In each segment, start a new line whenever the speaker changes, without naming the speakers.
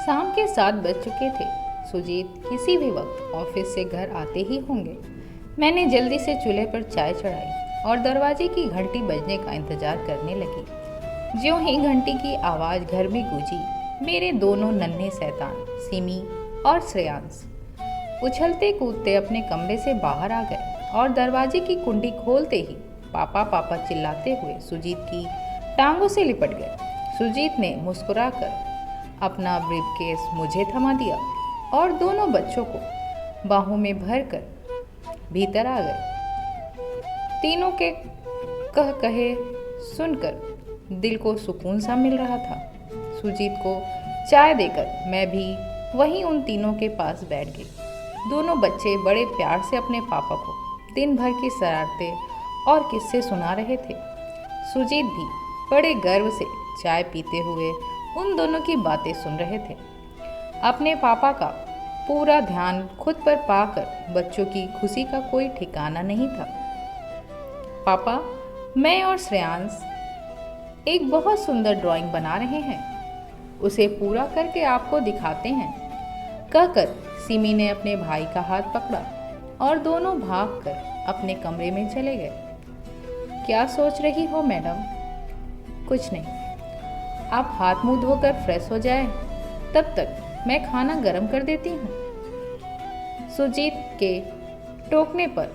शाम के 7 बज चुके थे। सुजीत किसी भी वक्त ऑफिस से घर आते ही होंगे। मैंने जल्दी से चूल्हे पर चाय चढ़ाई और दरवाजे की घंटी बजने का इंतजार करने लगी। ज्यों ही घंटी की आवाज़ घर में गूंजी, मेरे दोनों नन्हे शैतान सिमी और श्रेयांश उछलते कूदते अपने कमरे से बाहर आ गए और दरवाजे की कुंडी खोलते ही पापा पापा चिल्लाते हुए सुजीत की टांगों से लिपट गए। सुजीत ने मुस्कुराकर अपना ब्रीफकेस मुझे थमा दिया और दोनों बच्चों को बाहों में भरकर भीतर आ गए। तीनों के कह कहे सुनकर दिल को सुकून सा मिल रहा था। सुजीत को चाय देकर मैं भी वहीं उन तीनों के पास बैठ गई। दोनों बच्चे बड़े प्यार से अपने पापा को दिन भर की शरारतें और किस्से सुना रहे थे। सुजीत भी बड़े गर्व से चाय पीते हुए उन दोनों की बातें सुन रहे थे। अपने पापा का पूरा ध्यान खुद पर पाकर बच्चों की खुशी का कोई ठिकाना नहीं था। पापा, मैं और श्रेयांश एक बहुत सुंदर ड्राइंग बना रहे हैं, उसे पूरा करके आपको दिखाते हैं, कहकर सिमी ने अपने भाई का हाथ पकड़ा और दोनों भागकर अपने कमरे में चले गए। क्या सोच रही हो मैडम? कुछ नहीं, आप हाथ मुंह धोकर फ्रेश हो जाए, तब तक मैं खाना गर्म कर देती हूँ। सुजीत के टोकने पर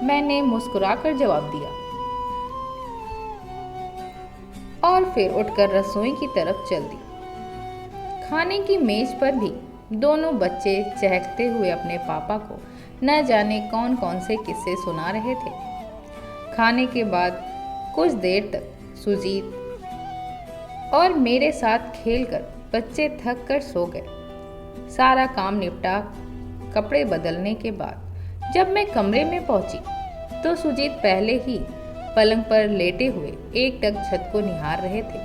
मैंने मुस्कुराकर जवाब दिया और फिर उठकर रसोई की तरफ चल दी। खाने की मेज पर भी दोनों बच्चे चहकते हुए अपने पापा को न जाने कौन कौन से किस्से सुना रहे थे। खाने के बाद कुछ देर तक सुजीत और मेरे साथ खेलकर बच्चे थक कर सो गए। सारा काम निपटा कपड़े बदलने के बाद जब मैं कमरे में पहुंची तो सुजीत पहले ही पलंग पर लेटे हुए एकटक छत को निहार रहे थे।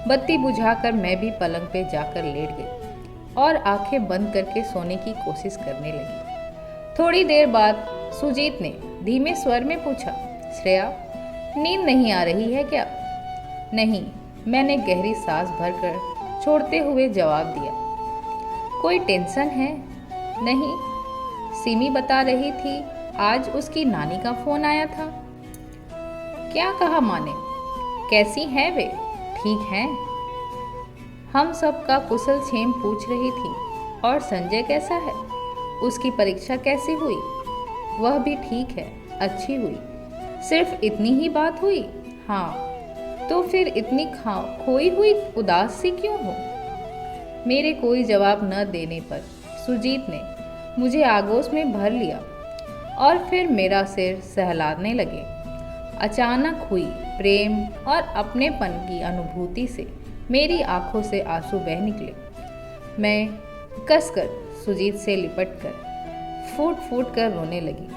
बत्ती बुझाकर मैं भी पलंग पे जाकर लेट गई और आंखें बंद करके सोने की कोशिश करने लगी। थोड़ी देर बाद सुजीत ने धीमे स्वर में पूछा, श्रेया, नींद नहीं आ रही है क्या? नहीं, मैंने गहरी सांस भरकर छोड़ते हुए जवाब दिया। कोई टेंशन है? नहीं, सिमी बता रही थी आज उसकी नानी का फोन आया था। क्या कहा माँ ने? कैसी हैं वे? ठीक हैं? हम सबका कुशल क्षेम पूछ रही थी। और संजय कैसा है? उसकी परीक्षा कैसी हुई? वह भी ठीक है, अच्छी हुई। सिर्फ इतनी ही बात हुई? हाँ, तो फिर इतनी खोई हुई उदास सी क्यों हो? मेरे कोई जवाब न देने पर सुजीत ने मुझे आगोश में भर लिया और फिर मेरा सिर सहलाने लगे। अचानक हुई प्रेम और अपनेपन की अनुभूति से मेरी आंखों से आंसू बह निकले। मैं कसकर सुजीत से लिपटकर फूट फूट कर रोने लगी।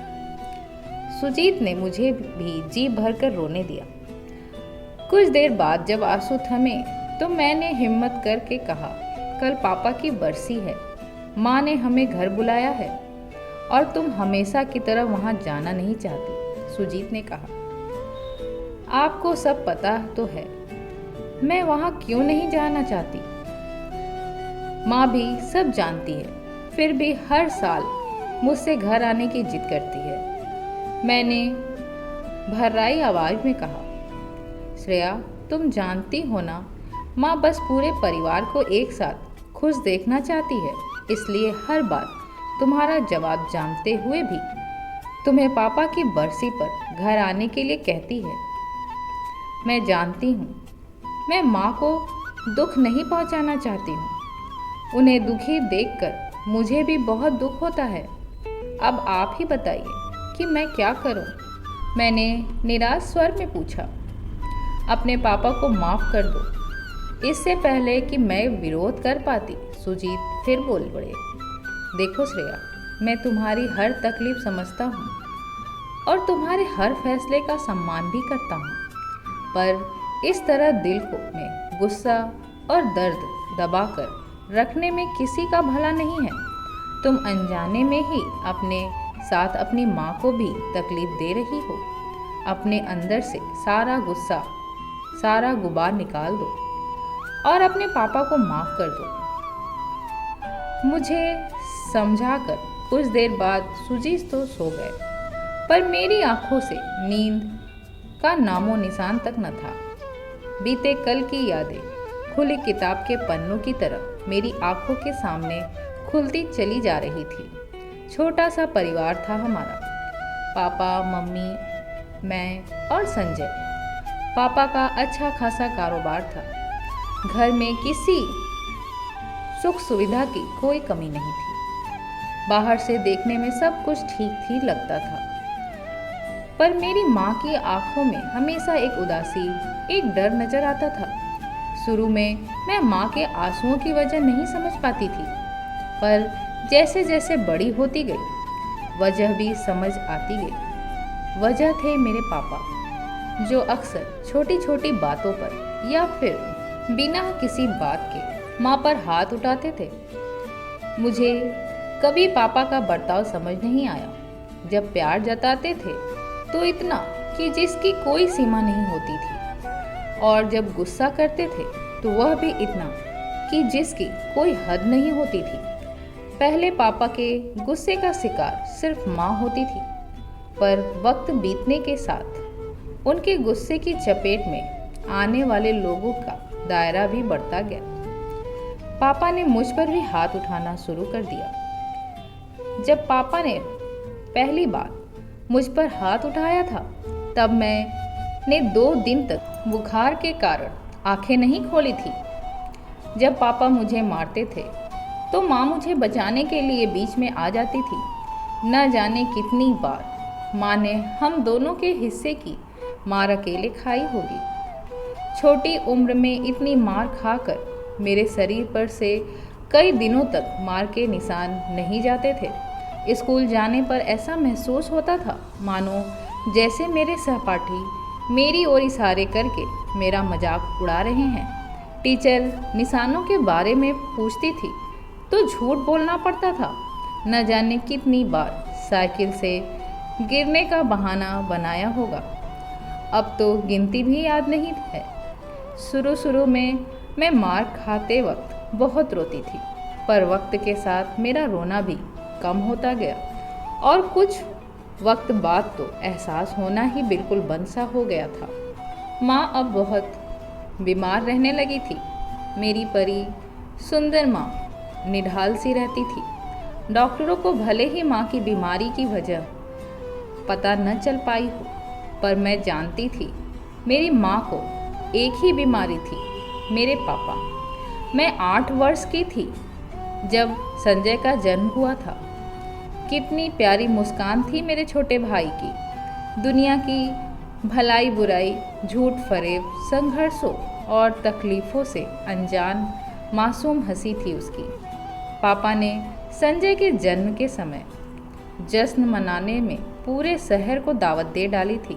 सुजीत ने मुझे भी जी भरकर रोने दिया। कुछ देर बाद जब आंसू थमे तो मैंने हिम्मत करके कहा, कल पापा की बरसी है, माँ ने हमें घर बुलाया है और तुम हमेशा की तरह वहाँ जाना नहीं चाहती। सुजीत ने कहा, आपको सब पता तो है, मैं वहाँ क्यों नहीं जाना चाहती। माँ भी सब जानती है, फिर भी हर साल मुझसे घर आने की जिद करती है। मैंने भर्राई आवाज में कहा, श्रेया, तुम जानती हो ना, माँ बस पूरे परिवार को एक साथ खुश देखना चाहती है, इसलिए हर बार तुम्हारा जवाब जानते हुए भी तुम्हें पापा की बरसी पर घर आने के लिए कहती है। मैं जानती हूँ, मैं माँ को दुख नहीं पहुँचाना चाहती हूँ। उन्हें दुखी देखकर मुझे भी बहुत दुख होता है। अब आप ही बताइए कि मैं क्या करूँ? मैंने निराश स्वर में पूछा। अपने पापा को माफ़ कर दो। इससे पहले कि मैं विरोध कर पाती, सुजीत फिर बोल पड़े। देखो श्रेया, मैं तुम्हारी हर तकलीफ समझता हूँ और तुम्हारे हर फैसले का सम्मान भी करता हूँ, पर इस तरह दिल को में गुस्सा और दर्द दबाकर रखने में किसी का भला नहीं है। तुम अनजाने में ही अपने साथ अपनी माँ को भी तकलीफ दे रही हो। अपने अंदर से सारा गुस्सा, सारा गुबार निकाल दो और अपने पापा को माफ़ कर दो। मुझे समझाकर कुछ देर बाद सुजीत तो सो गए, पर मेरी आंखों से नींद का नामो निशान तक न था। बीते कल की यादें खुली किताब के पन्नों की तरह मेरी आंखों के सामने खुलती चली जा रही थी। छोटा सा परिवार था हमारा, पापा, मम्मी, मैं और संजय। पापा का अच्छा खासा कारोबार था। घर में किसी सुख सुविधा की कोई कमी नहीं थी। बाहर से देखने में सब कुछ ठीक ही लगता था, पर मेरी माँ की आंखों में हमेशा एक उदासी, एक डर नजर आता था। शुरू में मैं माँ के आंसुओं की वजह नहीं समझ पाती थी, पर जैसे जैसे बड़ी होती गई वजह भी समझ आती गई। वजह थे मेरे पापा, जो अक्सर छोटी छोटी बातों पर या फिर बिना किसी बात के माँ पर हाथ उठाते थे। मुझे कभी पापा का बर्ताव समझ नहीं आया। जब प्यार जताते थे तो इतना कि जिसकी कोई सीमा नहीं होती थी, और जब गुस्सा करते थे तो वह भी इतना कि जिसकी कोई हद नहीं होती थी। पहले पापा के गुस्से का शिकार सिर्फ माँ होती थी, पर वक्त बीतने के साथ उनके गुस्से की चपेट में आने वाले लोगों का दायरा भी बढ़ता गया। पापा ने मुझ पर भी हाथ उठाना शुरू कर दिया। जब पापा ने पहली बार मुझ पर हाथ उठाया था, तब मैंने 2 दिन तक बुखार के कारण आंखें नहीं खोली थी। जब पापा मुझे मारते थे तो माँ मुझे बचाने के लिए बीच में आ जाती थी। न जाने कितनी बार माँ ने हम दोनों के हिस्से की मार अकेले खाई होगी। छोटी उम्र में इतनी मार खाकर मेरे शरीर पर से कई दिनों तक मार के निशान नहीं जाते थे। स्कूल जाने पर ऐसा महसूस होता था मानो जैसे मेरे सहपाठी मेरी ओर इशारे करके मेरा मजाक उड़ा रहे हैं। टीचर निशानों के बारे में पूछती थी तो झूठ बोलना पड़ता था। न जाने कितनी बार साइकिल से गिरने का बहाना बनाया होगा, अब तो गिनती भी याद नहीं है। शुरू में मैं मार खाते वक्त बहुत रोती थी, पर वक्त के साथ मेरा रोना भी कम होता गया, और कुछ वक्त बाद तो एहसास होना ही बिल्कुल बंद सा हो गया था। माँ अब बहुत बीमार रहने लगी थी। मेरी परी सुंदर माँ निढाल सी रहती थी। डॉक्टरों को भले ही माँ की बीमारी की वजह पता न चल पाई हो, पर मैं जानती थी मेरी माँ को एक ही बीमारी थी, मेरे पापा। मैं 8 वर्ष की थी जब संजय का जन्म हुआ था। कितनी प्यारी मुस्कान थी मेरे छोटे भाई की। दुनिया की भलाई बुराई, झूठ फरेब, संघर्षों और तकलीफ़ों से अनजान मासूम हंसी थी उसकी। पापा ने संजय के जन्म के समय जश्न मनाने में पूरे शहर को दावत दे डाली थी।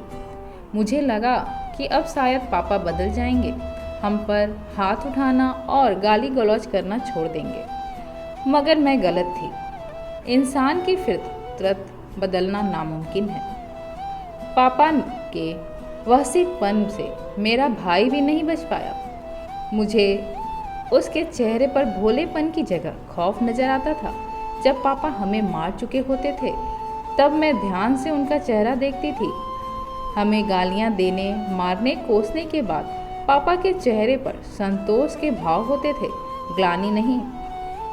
मुझे लगा कि अब शायद पापा बदल जाएंगे, हम पर हाथ उठाना और गाली गलौज करना छोड़ देंगे। मगर मैं गलत थी। इंसान की फितरत बदलना नामुमकिन है। पापा के वहशीपन से मेरा भाई भी नहीं बच पाया। मुझे उसके चेहरे पर भोलेपन की जगह खौफ नजर आता था। जब पापा हमें मार चुके होते थे तब मैं ध्यान से उनका चेहरा देखती थी। हमें गालियां देने, मारने, कोसने के बाद पापा के चेहरे पर संतोष के भाव होते थे, ग्लानि नहीं।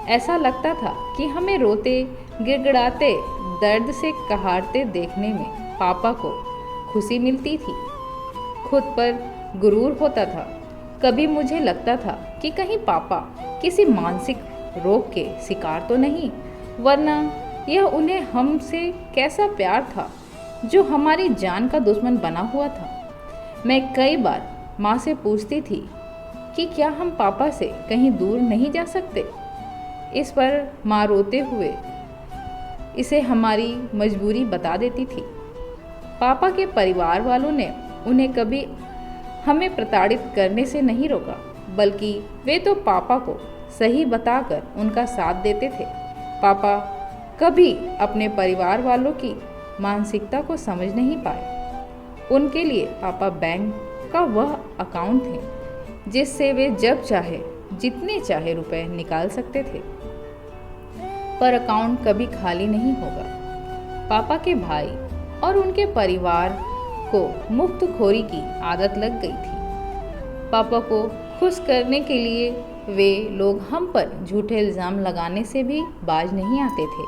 ऐसा लगता था कि हमें रोते, गिड़गिड़ाते, दर्द से कहारते देखने में पापा को खुशी मिलती थी। खुद पर गुरूर होता था। कभी मुझे लगता था कि कहीं पापा किसी मानसिक रोग के शिकार तो नहीं, वरना यह उन्हें हमसे कैसा प्यार था जो हमारी जान का दुश्मन बना हुआ था। मैं कई बार माँ से पूछती थी कि क्या हम पापा से कहीं दूर नहीं जा सकते। इस पर माँ रोते हुए इसे हमारी मजबूरी बता देती थी। पापा के परिवार वालों ने उन्हें कभी हमें प्रताड़ित करने से नहीं रोका, बल्कि वे तो पापा को सही बताकर उनका साथ देते थे। पापा कभी अपने परिवार वालों की मानसिकता को समझ नहीं पाए। उनके लिए पापा बैंक का वह अकाउंट थे जिससे वे जब चाहे जितने चाहे रुपए निकाल सकते थे। पर अकाउंट कभी खाली नहीं होगा। पापा के भाई और उनके परिवार को मुफ्तखोरी की आदत लग गई थी। पापा को खुश करने के लिए वे लोग हम पर झूठे इल्ज़ाम लगाने से भी बाज नहीं आते थे।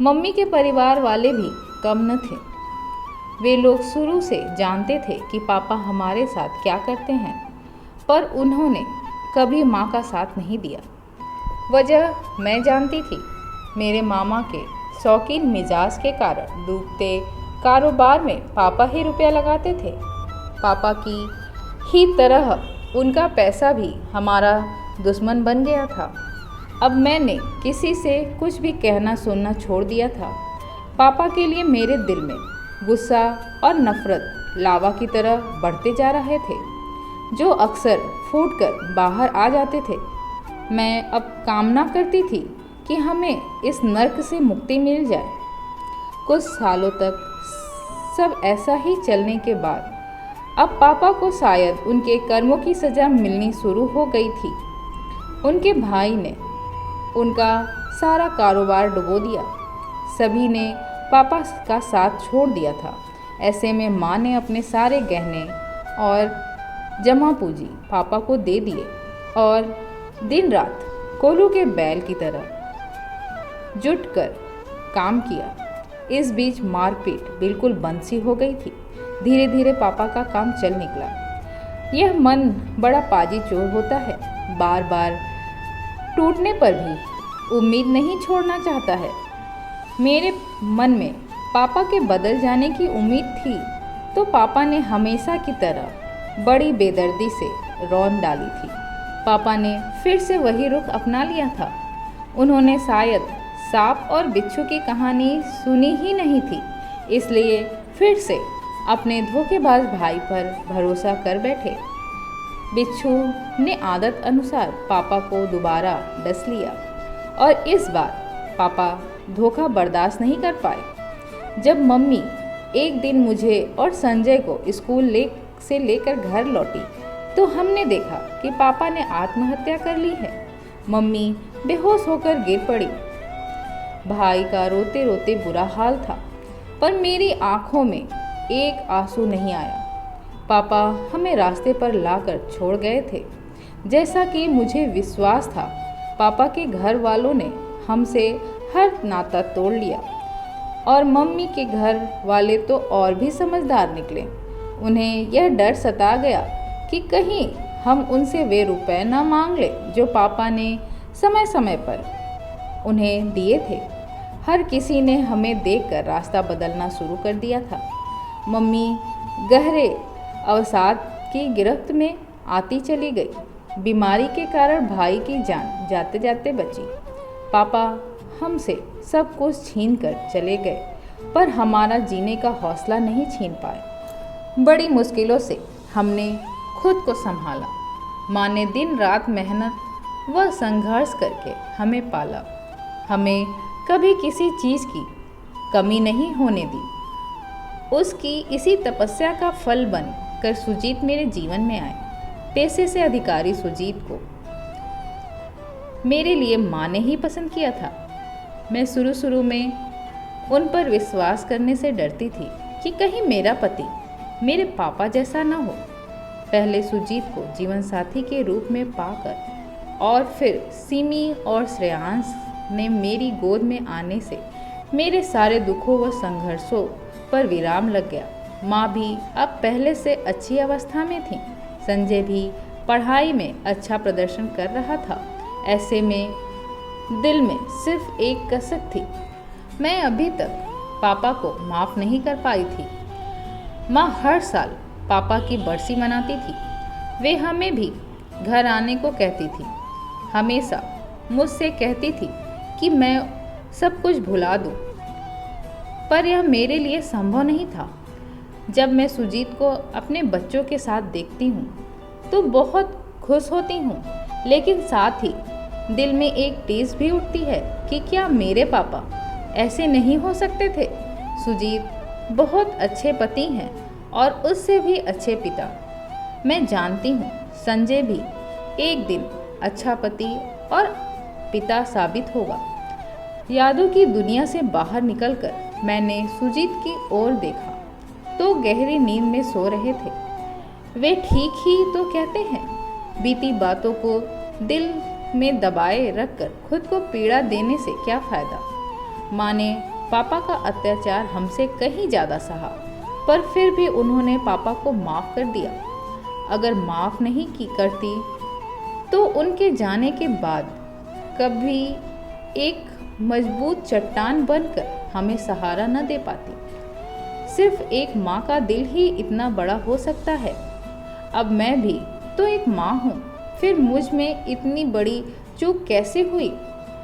मम्मी के परिवार वाले भी कम न थे। वे लोग शुरू से जानते थे कि पापा हमारे साथ क्या करते हैं, पर उन्होंने कभी माँ का साथ नहीं दिया। वजह मैं जानती थी। मेरे मामा के शौकीन मिजाज के कारण डूबते कारोबार में पापा ही रुपया लगाते थे। पापा की ही तरह उनका पैसा भी हमारा दुश्मन बन गया था। अब मैंने किसी से कुछ भी कहना सुनना छोड़ दिया था। पापा के लिए मेरे दिल में गुस्सा और नफ़रत लावा की तरह बढ़ते जा रहे थे, जो अक्सर फूटकर बाहर आ जाते थे। मैं अब कामना करती थी कि हमें इस नर्क से मुक्ति मिल जाए। कुछ सालों तक सब ऐसा ही चलने के बाद अब पापा को शायद उनके कर्मों की सज़ा मिलनी शुरू हो गई थी। उनके भाई ने उनका सारा कारोबार डुबो दिया। सभी ने पापा का साथ छोड़ दिया था। ऐसे में माँ ने अपने सारे गहने और जमा पूंजी पापा को दे दिए और दिन रात कोलू के बैल की तरह जुट कर काम किया। इस बीच मारपीट बिल्कुल बंद सी हो गई थी। धीरे धीरे पापा का काम चल निकला। यह मन बड़ा पाजी चोर होता है, बार बार टूटने पर भी उम्मीद नहीं छोड़ना चाहता है। मेरे मन में पापा के बदल जाने की उम्मीद थी, तो पापा ने हमेशा की तरह बड़ी बेदर्दी से रौंद डाली थी। पापा ने फिर से वही रुख अपना लिया था। उन्होंने शायद सांप और बिच्छू की कहानी सुनी ही नहीं थी, इसलिए फिर से अपने धोखेबाज भाई पर भरोसा कर बैठे। बिच्छू ने आदत अनुसार पापा को दोबारा डस लिया और इस बार पापा धोखा बर्दाश्त नहीं कर पाए। जब मम्मी एक दिन मुझे और संजय को स्कूल से लेकर घर लौटी, तो हमने देखा कि पापा ने आत्महत्या कर ली है। मम्मी बेहोश होकर गिर पड़ी। भाई का रोते रोते बुरा हाल था, पर मेरी आंखों में एक आंसू नहीं आया। पापा हमें रास्ते पर लाकर छोड़ गए थे। जैसा कि मुझे विश्वास था, पापा के घर वालों ने हमसे हर नाता तोड़ लिया और मम्मी के घर वाले तो और भी समझदार निकले। उन्हें यह डर सता गया कि कहीं हम उनसे वे रुपए ना मांग ले जो पापा ने समय समय पर उन्हें दिए थे। हर किसी ने हमें देखकर रास्ता बदलना शुरू कर दिया था। मम्मी गहरे अवसाद की गिरफ्त में आती चली गई। बीमारी के कारण भाई की जान जाते जाते बची। पापा हमसे सब कुछ छीन कर चले गए, पर हमारा जीने का हौसला नहीं छीन पाए। बड़ी मुश्किलों से हमने खुद को संभाला। माँ ने दिन रात मेहनत व संघर्ष करके हमें पाला। हमें कभी किसी चीज़ की कमी नहीं होने दी। उसकी इसी तपस्या का फल बन कर सुजीत मेरे जीवन में आए। पेशे से अधिकारी सुजीत को मेरे लिए माँ ने ही पसंद किया था। मैं शुरू में उन पर विश्वास करने से डरती थी कि कहीं मेरा पति मेरे पापा जैसा न हो। पहले सुजीत को जीवन साथी के रूप में पाकर और फिर सिमी और श्रेयांश ने मेरी गोद में आने से मेरे सारे दुखों व संघर्षों पर विराम लग गया। माँ भी अब पहले से अच्छी अवस्था में थी। संजय भी पढ़ाई में अच्छा प्रदर्शन कर रहा था। ऐसे में दिल में सिर्फ एक कसक थी। मैं अभी तक पापा को माफ़ नहीं कर पाई थी। माँ हर साल पापा की बरसी मनाती थी। वे हमें भी घर आने को कहती थी। हमेशा मुझसे कहती थी कि मैं सब कुछ भुला दूं, पर यह मेरे लिए संभव नहीं था। जब मैं सुजीत को अपने बच्चों के साथ देखती हूँ तो बहुत खुश होती हूँ, लेकिन साथ ही दिल में एक टीस भी उठती है कि क्या मेरे पापा ऐसे नहीं हो सकते थे। सुजीत बहुत अच्छे पति हैं और उससे भी अच्छे पिता। मैं जानती हूँ संजय भी एक दिन अच्छा पति और पिता साबित होगा। यादों की दुनिया से बाहर निकलकर मैंने सुजीत की ओर देखा तो गहरी नींद में सो रहे थे। वे ठीक ही तो कहते हैं, बीती बातों को दिल में दबाए रखकर खुद को पीड़ा देने से क्या फ़ायदा। माँ ने पापा का अत्याचार हमसे कहीं ज़्यादा सहा, पर फिर भी उन्होंने पापा को माफ़ कर दिया। अगर माफ़ नहीं की करती तो उनके जाने के बाद कभी एक मजबूत चट्टान बनकर हमें सहारा न दे पाती। सिर्फ एक माँ का दिल ही इतना बड़ा हो सकता है। अब मैं भी तो एक माँ हूँ, फिर मुझ में इतनी बड़ी चूक कैसे हुई?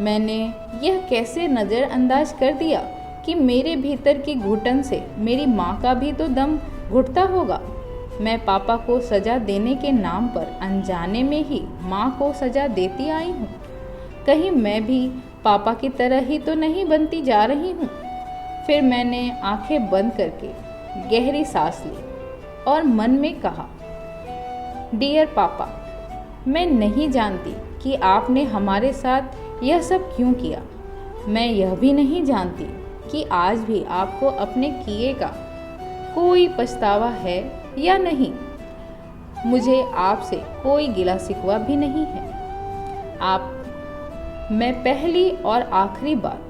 मैंने यह कैसे नज़रअंदाज कर दिया कि मेरे भीतर की घुटन से मेरी माँ का भी तो दम घुटता होगा। मैं पापा को सज़ा देने के नाम पर अनजाने में ही माँ को सज़ा देती आई हूँ। कहीं मैं भी पापा की तरह ही तो नहीं बनती जा रही हूँ। फिर मैंने आंखें बंद करके गहरी सांस ली और मन में कहा, डियर पापा, मैं नहीं जानती कि आपने हमारे साथ यह सब क्यों किया। मैं यह भी नहीं जानती कि आज भी आपको अपने किए का कोई पछतावा है या नहीं। मुझे आपसे कोई गिला शिकवा भी नहीं है। मैं पहली और आखिरी बार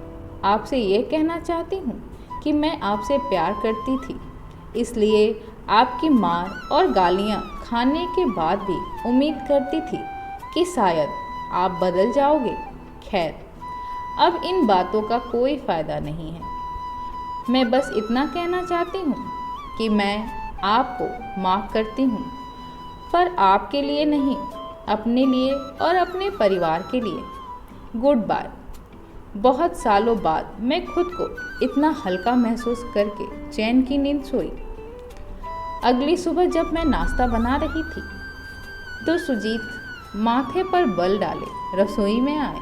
आपसे ये कहना चाहती हूँ कि मैं आपसे प्यार करती थी, इसलिए आपकी मार और गालियाँ खाने के बाद भी उम्मीद करती थी कि शायद आप बदल जाओगे। खैर, अब इन बातों का कोई फ़ायदा नहीं है। मैं बस इतना कहना चाहती हूँ कि मैं आपको माफ़ करती हूँ, पर आपके लिए नहीं, अपने लिए और अपने परिवार के लिए। Goodbye. बहुत सालों बाद मैं खुद को इतना हल्का महसूस करके चैन की नींद सोई। अगली सुबह जब मैं नाश्ता बना रही थी तो सुजीत माथे पर बल डाले रसोई में आए।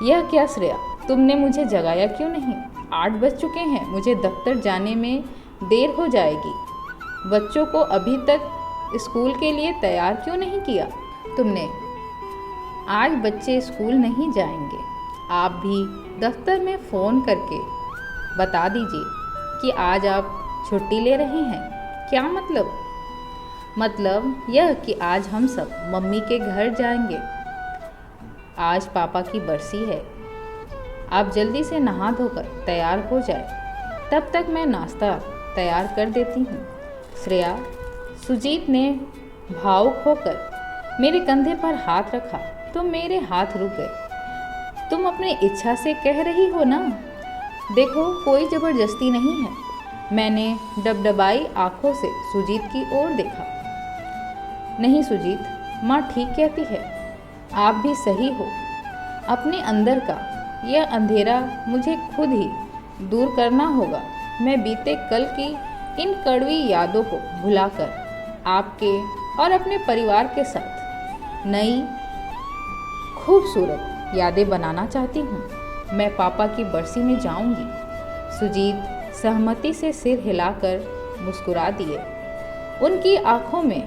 यह क्या श्रेया, तुमने मुझे जगाया क्यों नहीं? 8 बज चुके हैं, मुझे दफ्तर जाने में देर हो जाएगी। बच्चों को अभी तक स्कूल के लिए तैयार क्यों नहीं किया तुमने? आज बच्चे स्कूल नहीं जाएंगे। आप भी दफ्तर में फ़ोन करके बता दीजिए कि आज आप छुट्टी ले रहे हैं। क्या मतलब? मतलब यह कि आज हम सब मम्मी के घर जाएंगे। आज पापा की बरसी है। आप जल्दी से नहा धोकर तैयार हो जाए, तब तक मैं नाश्ता तैयार कर देती हूँ। श्रेया, सुजीत ने भावुक होकर मेरे कंधे पर हाथ रखा तो मेरे हाथ रुक गए। तुम अपनी इच्छा से कह रही हो ना? देखो, कोई ज़बरदस्ती नहीं है। मैंने डबडबाई आंखों से सुजीत की ओर देखा। नहीं सुजीत, माँ ठीक कहती है, आप भी सही हो। अपने अंदर का यह अंधेरा मुझे खुद ही दूर करना होगा। मैं बीते कल की इन कड़वी यादों को भुलाकर आपके और अपने परिवार के साथ नई खूबसूरत यादें बनाना चाहती हूँ। मैं पापा की बरसी में जाऊँगी। सुजीत सहमति से सिर हिलाकर मुस्कुरा दिए। उनकी आंखों में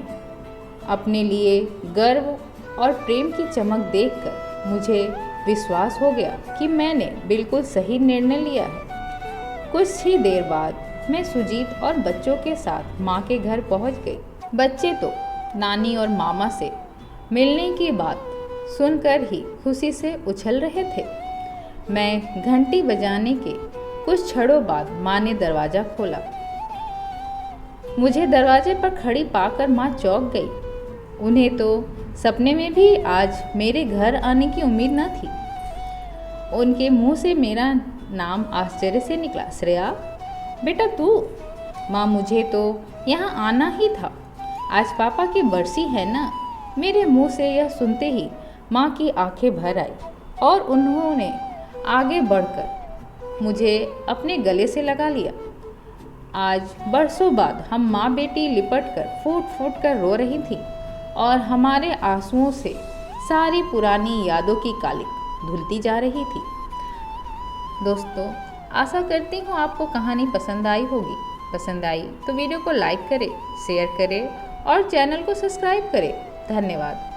अपने लिए गर्व और प्रेम की चमक देखकर मुझे विश्वास हो गया कि मैंने बिल्कुल सही निर्णय लिया है। कुछ ही देर बाद मैं सुजीत और बच्चों के साथ माँ के घर पहुँच गई। बच्चे तो नानी और मामा से मिलने की बात सुनकर ही खुशी से उछल रहे थे। मैं घंटी बजाने के कुछ क्षणों बाद माँ ने दरवाज़ा खोला। मुझे दरवाजे पर खड़ी पाकर माँ चौंक गई। उन्हें तो सपने में भी आज मेरे घर आने की उम्मीद न थी। उनके मुंह से मेरा नाम आश्चर्य से निकला। श्रेया, बेटा तू? माँ, मुझे तो यहाँ आना ही था। आज पापा की बरसी है ना? मेरे मुंह से यह सुनते ही माँ की आंखें भर आई और उन्होंने आगे बढ़कर मुझे अपने गले से लगा लिया। आज बरसों बाद हम माँ बेटी लिपट कर फूट फूट कर रो रही थी और हमारे आंसुओं से सारी पुरानी यादों की कालिक धुलती जा रही थी। दोस्तों, आशा करती हूँ आपको कहानी पसंद आई होगी। पसंद आई तो वीडियो को लाइक करें, शेयर करें और चैनल को सब्सक्राइब करें। धन्यवाद।